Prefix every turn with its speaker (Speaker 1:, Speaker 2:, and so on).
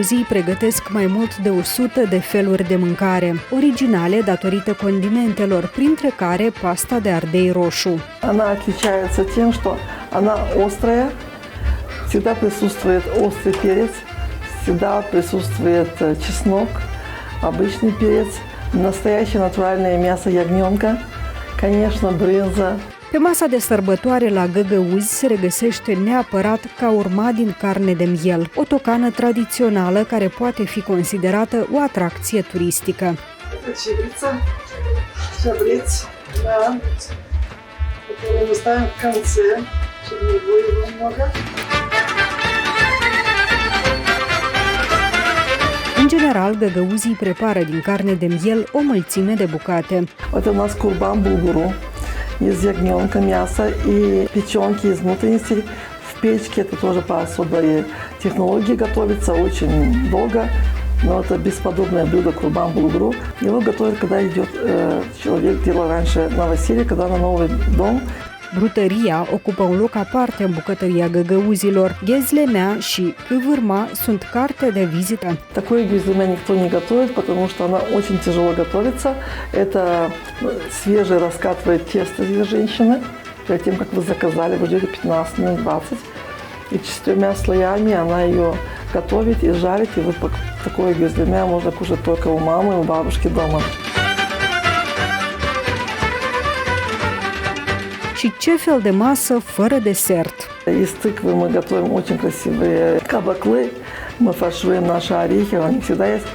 Speaker 1: găgăuzii pregătesc mai mult de 100 de feluri de mâncare, originale datorită condimentelor, printre care pasta de ardei roșu.
Speaker 2: Она отличается тем, что она острая, всегда присутствует острый перец, всегда присутствует чеснок, обычный перец, настоящее натуральное мясо ягненка, конечно, брынза.
Speaker 1: Pe masa de sărbătoare la Găgăuzi se regăsește neapărat caurma din carne de miel, o tocană tradițională care poate fi considerată o atracție turistică.
Speaker 2: Шаблец, да, который мы ставим в конце, чтобы не было его много.
Speaker 1: În general, găgăuzii prepară din carne de miel o mulțime de bucate.
Speaker 2: Это у нас курбан булгуру из ягненка, мяса и печенки из внутренностей. В печке это тоже по особой технологии готовится очень долго. Но это бесподобное блюдо курбан булгуру. Его готовят, когда идет человек, делал раньше новоселье, когда на новый дом.
Speaker 1: Brutăria ocupă un loc aparte în bucătăria găgăuzilor. Ghezlemea și câvârma sunt carte de vizită.
Speaker 2: Такое гюзлеме никто не готовит, потому что она очень тяжело готовится. Это свежее раскатывает тесто для женщины. Перед тем, как вы заказали, вы ждете 15 минут 20. И 4 слоями она ее готовит и жарит. И вот такое гюзлеме можно кушать только у мамы и у бабушки дома.
Speaker 1: Și ce fel de masă fără desert?
Speaker 2: Из тыквы мы готовим очень красивые кабаклы. Мы фаршируем наши орехи, они всегда есть.